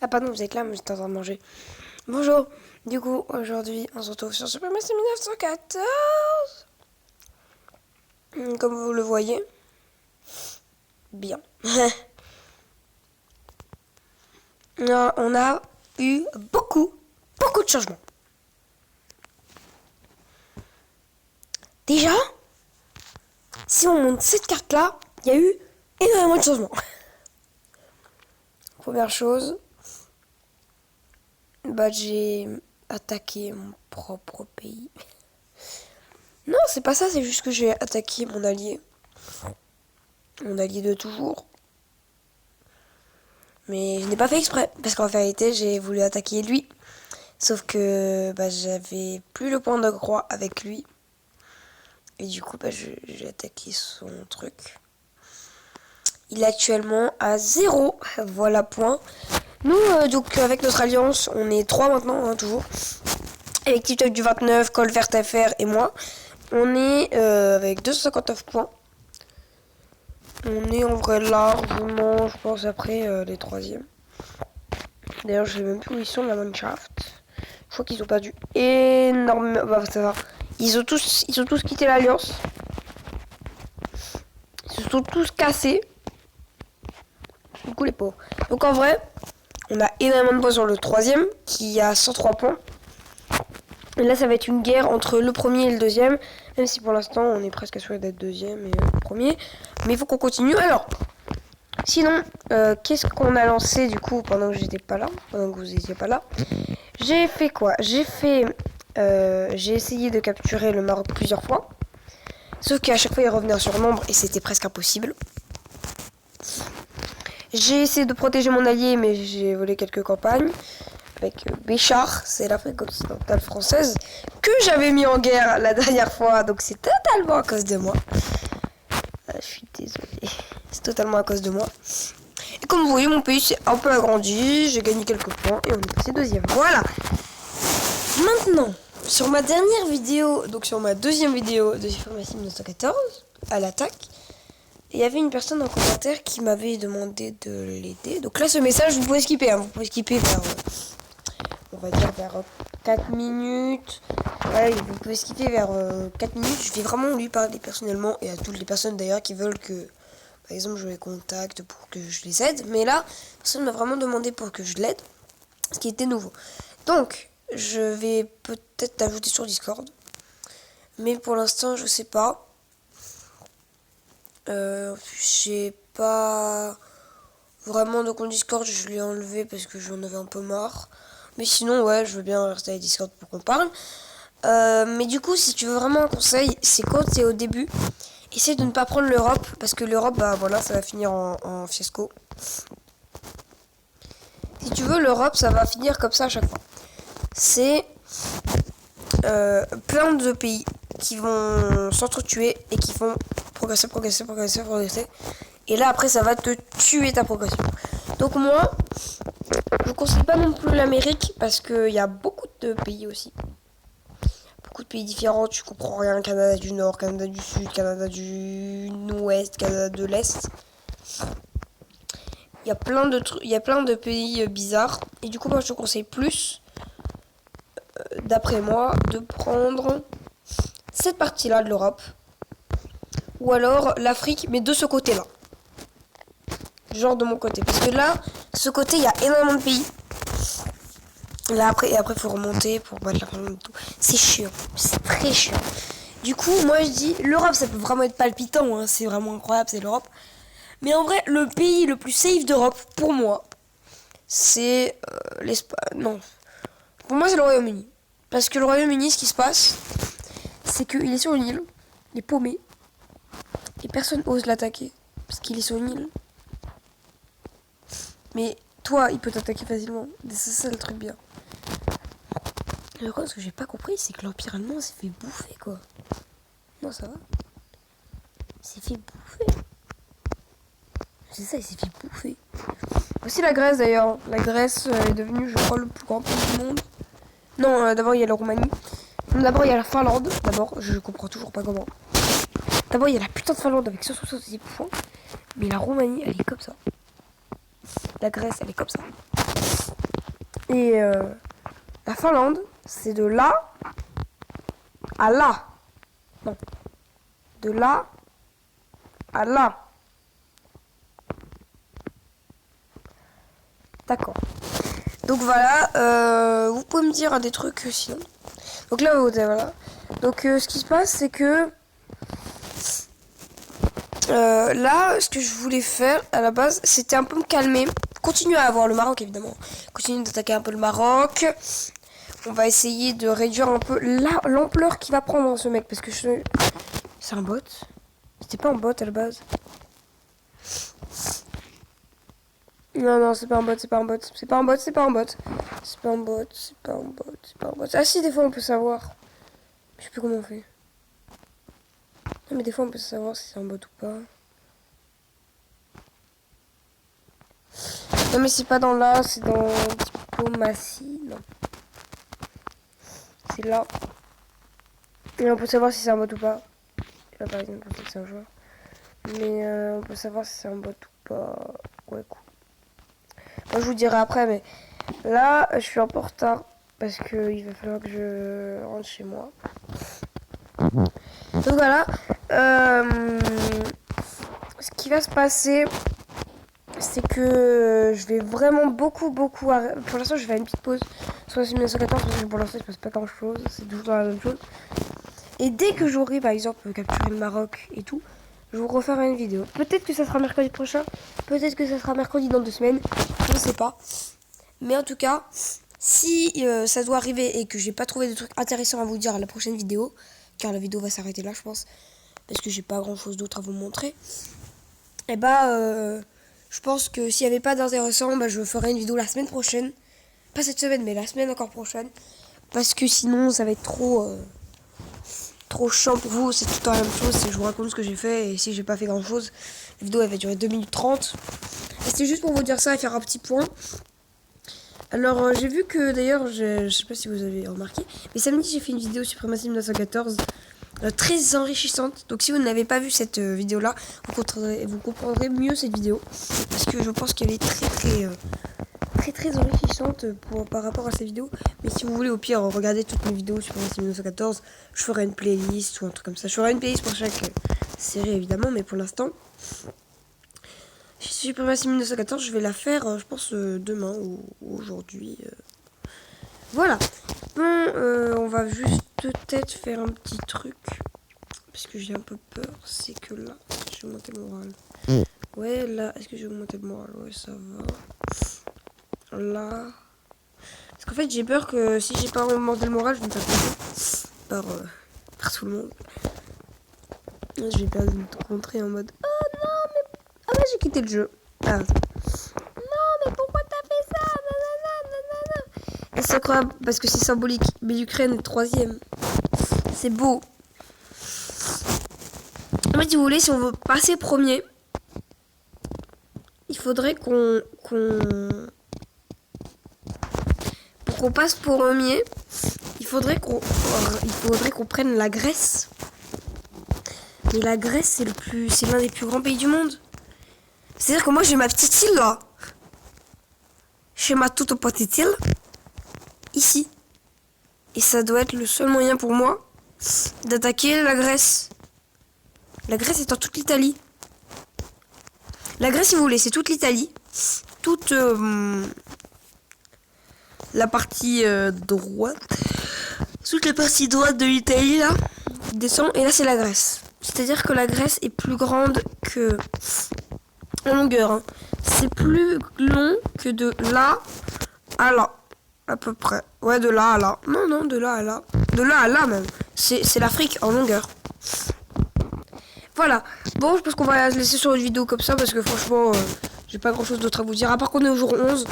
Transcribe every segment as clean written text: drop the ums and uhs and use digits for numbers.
Ah pardon, vous êtes là, mais j'étais en train de manger. Bonjour. Du coup, aujourd'hui, on se retrouve sur Super Mario 1914. Comme vous le voyez. Bien. On a eu beaucoup de changements. Déjà, si on monte cette carte-là, il y a eu énormément de changements. Première chose, j'ai attaqué mon propre pays. Non, c'est pas ça, c'est juste que j'ai attaqué mon allié. Mon allié de toujours. Mais je n'ai pas fait exprès, parce qu'en vérité, j'ai voulu attaquer lui. Sauf que j'avais plus le point de croix avec lui. Et du coup, j'ai attaqué son truc. Il est actuellement à 0. Voilà, point. Nous, donc, avec notre alliance, on est 3 maintenant, hein, toujours. Avec TikTok du 29, Colvert FR et moi. On est avec 259 points. On est en vrai largement, je pense, après les troisièmes. D'ailleurs, je sais même plus où ils sont, la Mannschaft. Je crois qu'ils ont perdu énormément. Bah, ça va. Ils ont tous quitté l'Alliance. Ils se sont tous cassés. Du coup, les pauvres. Donc, en vrai, on a énormément de points sur le troisième, qui a 103 points. Et là, ça va être une guerre entre le premier et le deuxième. Même si pour l'instant, on est presque assuré d'être deuxième et premier. Mais il faut qu'on continue. Alors, sinon, qu'est-ce qu'on a lancé du coup pendant que j'étais pas là, pendant que vous étiez pas là? J'ai fait quoi? J'ai essayé de capturer le Maroc plusieurs fois. Sauf qu'à chaque fois, il revenait en surnombre et c'était presque impossible. J'ai essayé de protéger mon allié, mais j'ai volé quelques campagnes. Avec Béchar, c'est l'Afrique occidentale française, que j'avais mis en guerre la dernière fois. Donc c'est totalement à cause de moi. Je suis désolée. C'est totalement à cause de moi. Et comme vous voyez, mon pays s'est un peu agrandi. J'ai gagné quelques points et on est passé deuxième. Voilà. Maintenant, sur ma dernière vidéo, donc sur ma deuxième vidéo de Super Mario 1914, à l'attaque, il y avait une personne en commentaire qui m'avait demandé de l'aider. Donc là, ce message, vous pouvez skipper. Hein. Vous pouvez skipper vers, on va dire, vers 4 minutes. Ouais, vous pouvez skipper vers 4 minutes. Je vais vraiment lui parler personnellement et à toutes les personnes d'ailleurs qui veulent que, par exemple, je les contacte pour que je les aide. Mais là, personne m'a vraiment demandé pour que je l'aide, ce qui était nouveau. Donc, je vais peut-être t'ajouter sur Discord. Mais pour l'instant, je sais pas. J'ai pas vraiment de compte Discord, je l'ai enlevé parce que j'en avais un peu marre. Mais sinon, ouais, je veux bien rester avec Discord pour qu'on parle. Mais du coup, si tu veux vraiment un conseil, c'est quand t'es au début, essaye de ne pas prendre l'Europe, parce que l'Europe, voilà, ça va finir en fiasco. Si tu veux, l'Europe, ça va finir comme ça à chaque fois. C'est plein de pays qui vont s'entretuer et qui vont progresser. Et là, après, ça va te tuer ta progression. Donc moi, je conseille pas non plus l'Amérique parce qu'il y a beaucoup de pays aussi. Beaucoup de pays différents, tu comprends rien. Canada du Nord, Canada du Sud, Canada du Ouest, Canada de l'Est. Il y a plein de pays bizarres. Et du coup, moi, je te conseille plus, d'après moi, de prendre cette partie-là de l'Europe. Ou alors l'Afrique, mais de ce côté-là. Genre de mon côté. Parce que là, ce côté, il y a énormément de pays. Là, après, il faut remonter pour battre la fin et tout. C'est chiant. C'est très chiant. Du coup, moi, je dis, l'Europe, ça peut vraiment être palpitant. Hein, c'est vraiment incroyable, c'est l'Europe. Mais en vrai, le pays le plus safe d'Europe, pour moi, c'est l'Espagne. Non. Pour moi, c'est le Royaume-Uni. Parce que le Royaume-Uni, ce qui se passe, c'est qu'il est sur une île. Il est paumé. Et personne n'ose l'attaquer. Parce qu'il est sur une île. Mais toi, il peut t'attaquer facilement. C'est ça le truc bien. Le ce que j'ai pas compris, c'est que l'Empire allemand s'est fait bouffer, quoi. Non, ça va. Il s'est fait bouffer. C'est ça, il s'est fait bouffer. Aussi la Grèce, d'ailleurs. La Grèce est devenue, je crois, le plus grand pays du monde. Non, d'abord, il y a la Roumanie. D'abord, il y a la Finlande. D'abord, je comprends toujours pas comment. D'abord, il y a la putain de Finlande avec 166 points. Mais la Roumanie, elle est comme ça. La Grèce, elle est comme ça. Et la Finlande, c'est de là à là. Non. De là à là. D'accord. Donc voilà, vous pouvez me dire des trucs sinon. Donc là, voilà. Donc ce qui se passe, c'est que là, ce que je voulais faire à la base, c'était un peu me calmer. Continuer à avoir le Maroc, évidemment. Continuer d'attaquer un peu le Maroc. On va essayer de réduire un peu l'ampleur qu'il va prendre ce mec. Parce que c'est un bot. C'était pas un bot à la base. Non, c'est pas un bot, c'est pas un bot. C'est pas un bot, c'est pas un bot. C'est pas un bot, c'est pas un bot, c'est pas un bot. Ah si, des fois on peut savoir. Je sais plus comment on fait. Non, mais des fois on peut savoir si c'est un bot ou pas. Non, mais c'est pas dans là, c'est dans diplomatie. Non. C'est là. Et on peut savoir si c'est un bot ou pas. Là par exemple, on sait que c'est un joueur. Mais on peut savoir si c'est un bot ou pas. Ouais, cool. Moi, je vous dirai après, mais là, je suis un peu en retard parce que il va falloir que je rentre chez moi. Donc voilà. Ce qui va se passer, c'est que je vais vraiment beaucoup. Pour l'instant, je vais faire une petite pause sur la 1914 parce que pour l'instant, il se passe pas grand chose. C'est toujours la même chose. Et dès que j'aurai, par exemple, capturé le Maroc et tout, je vous referai une vidéo. Peut-être que ça sera mercredi prochain. Peut-être que ça sera mercredi dans 2 semaines. Je ne sais pas. Mais en tout cas, si ça doit arriver et que j'ai pas trouvé de trucs intéressants à vous dire à la prochaine vidéo, car la vidéo va s'arrêter là, je pense, parce que j'ai pas grand chose d'autre à vous montrer, et je pense que s'il n'y avait pas d'intéressant, je ferai une vidéo la semaine prochaine. Pas cette semaine, mais la semaine encore prochaine. Parce que sinon, ça va être trop chiant pour vous. C'est tout le temps la même chose. Je vous raconte ce que j'ai fait. Et si j'ai pas fait grand chose, la vidéo elle va durer 2 minutes 30. Et c'était juste pour vous dire ça et faire un petit point. Alors, j'ai vu que d'ailleurs, je sais pas si vous avez remarqué, mais samedi j'ai fait une vidéo Suprématie 1914 très enrichissante. Donc si vous n'avez pas vu cette vidéo là, vous comprendrez mieux cette vidéo. Parce que je pense qu'elle est très enrichissante par rapport à cette vidéo. Mais si vous voulez au pire regarder toutes mes vidéos Suprématie 1914, je ferai une playlist ou un truc comme ça. Je ferai une playlist pour chaque série évidemment, mais pour l'instant Suprématie 1914 je vais la faire je pense demain ou aujourd'hui. Voilà. Bon, on va juste peut-être faire un petit truc. Parce que j'ai un peu peur. C'est que là, je vais monter le moral. Ouais, là, est-ce que je vais monter le moral? Ouais, ça va. Là. Parce qu'en fait, j'ai peur que si j'ai pas monté le moral, je vais me faire par tout le monde. Là, je vais perdre une rentrée en mode oh non, mais. Ah bah, j'ai quitté le jeu. Ah. Non, mais pourquoi t'as fait ça? Et c'est incroyable parce que c'est symbolique. Mais l'Ukraine est 3ème. C'est beau. En fait, si vous voulez, si on veut passer premier, il faudrait qu'on pour qu'on passe premier, il faudrait qu'on prenne la Grèce. Mais la Grèce, c'est l'un des plus grands pays du monde. C'est-à-dire que moi, j'ai ma petite île là. J'ai ma toute petite île ici. Et ça doit être le seul moyen pour moi d'attaquer la Grèce. La Grèce est en toute l'Italie. La Grèce, si vous voulez, c'est toute l'Italie. Toute la partie droite. Toute la partie droite de l'Italie, là, descend. Et là, c'est la Grèce. C'est-à-dire que la Grèce est plus grande que... en longueur. Hein. C'est plus long que de là à là. À peu près. Ouais, de là à là. Non, de là à là. De là à là, même. C'est l'Afrique en longueur. Voilà. Bon, je pense qu'on va se laisser sur une vidéo comme ça parce que franchement, j'ai pas grand chose d'autre à vous dire. À part qu'on est au jour 11.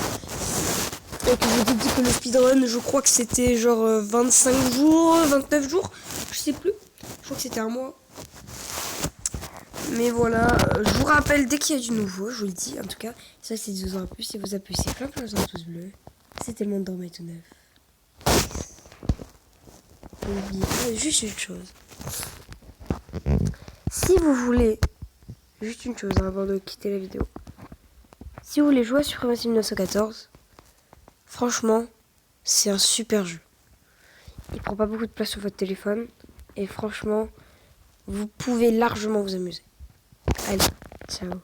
Et que je vous ai dit que le speedrun, je crois que c'était genre 25 jours, 29 jours. Je sais plus. Je crois que c'était un mois. Mais voilà. Je vous rappelle dès qu'il y a du nouveau, je vous le dis. En tout cas, ça c'est de vous en plus. Si vous appréciez plein de pouces bleus. C'était le monde dormait tout neuf. N'oubliez pas juste une chose. Si vous voulez, juste une chose avant de quitter la vidéo. Si vous voulez jouer à Suprématie 1914, franchement, C'est un super jeu. Il prend pas beaucoup de place sur votre téléphone. Et franchement, vous pouvez largement vous amuser. Allez, ciao.